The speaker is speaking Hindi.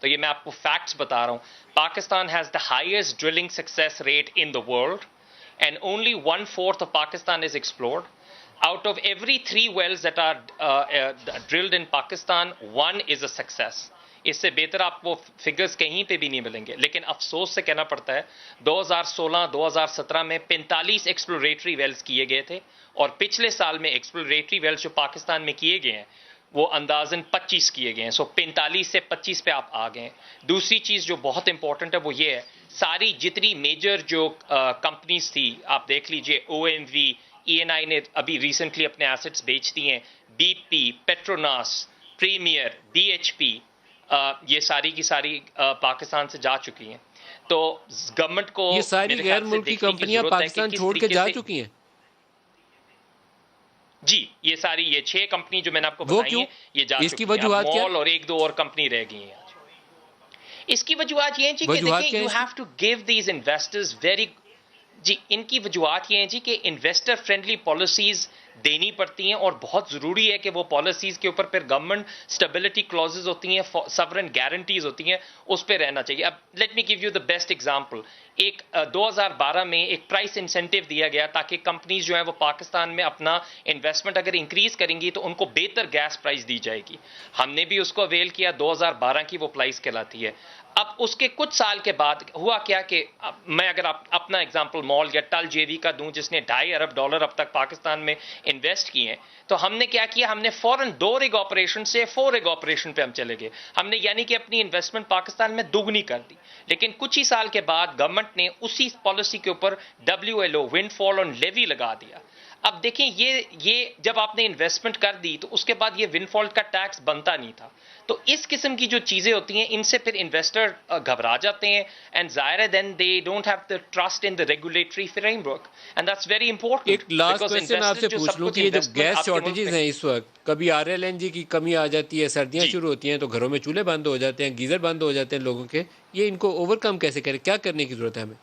तो ये मैं आपको फैक्ट्स बता रहा हूँ। Pakistan has the highest drilling success rate in the world and only 1/4 of Pakistan is explored. Out of every 3 wells that are drilled in Pakistan, 1 is a success. इससे बेहतर आपको फिगर्स कहीं पे भी नहीं मिलेंगे। लेकिन अफसोस से कहना पड़ता है 2016-2017 में 45 एक्सप्लोरेटरी वेल्स किए गए थे और पिछले साल में एक्सप्लोरेटरी वेल्स जो पाकिस्तान में किए गए हैं वो अंदाजन 25 किए गए हैं। सो 45 से 25 पे आप आ गए। दूसरी चीज़ जो बहुत इंपॉर्टेंट है वो ये है, सारी जितनी मेजर जो कंपनीज थी आप देख लीजिए, OMV, ENI ने अभी रिसेंटली अपने एसेट्स बेच दिए हैं, BP, पेट्रोनास, प्रीमियर, BHP, ये सारी की सारी पाकिस्तान से जा चुकी हैं। तो गवर्नमेंट को ये सारी गैर मुल्की कंपनियां पाकिस्तान छोड़ के जा चुकी हैं। जी, ये सारी ये 6 कंपनी जो मैंने आपको बताई है ये जा इसकी वजूहत क्या? मॉल और 1-2 और कंपनी रह गई हैं। इसकी वजूहत ये है जी कि देखिए, you have to give these investors very, जी इनकी वजूहत ये हैं जी कि इन्वेस्टर फ्रेंडली पॉलिसीज देनी पड़ती हैं और बहुत ज़रूरी है कि वो पॉलिसीज़ के ऊपर फिर गवर्नमेंट स्टेबिलिटी क्लॉजेज होती हैं, सवरन गारंटीज होती हैं, उस पर रहना चाहिए। अब let me give you the best example. एक 2012 में एक प्राइस इंसेंटिव दिया गया ताकि कंपनीज जो है वो पाकिस्तान में अपना इन्वेस्टमेंट अगर इंक्रीज करेंगी तो उनको बेहतर गैस प्राइस दी जाएगी। हमने भी उसको अवेल किया, 2012 की वो प्राइस कहलाती है। अब उसके कुछ साल के बाद हुआ क्या कि मैं अगर अपना एग्जांपल मॉल या टल जेवी का दूं जिसने $2.5 अरब अब तक पाकिस्तान में इन्वेस्ट किए हैं, तो हमने क्या किया, हमने फौरन 2 रिग ऑपरेशन से 4 रिग ऑपरेशन पे हम चले गए। हमने यानी कि अपनी इन्वेस्टमेंट पाकिस्तान में दुगनी कर दी। लेकिन कुछ ही साल के बाद गवर्नमेंट ने उसी पॉलिसी के ऊपर WLO, विंडफॉल ऑन लेवी, लगा दिया। अब देखें, ये जब आपने इन्वेस्टमेंट कर दी तो उसके बाद ये विंडफॉल का टैक्स बनता नहीं था। तो इस किस्म की जो चीजें होती हैं इनसे फिर इन्वेस्टर घबरा जाते हैं एंड जाहिर है then they don't have the trust in the regulatory framework and that's very important. एक लास्ट क्वेश्चन आपसे पूछ लूं कि ये जो गैस शॉर्टेजेस हैं इस वक्त, कभी RLNG की कमी आ जाती है, सर्दियां शुरू होती हैं तो घरों में चूल्हे बंद हो जाते हैं, गीजर बंद हो जाते हैं लोगों के, ये इनको ओवरकम कैसे करें, क्या करने की जरूरत है हमें?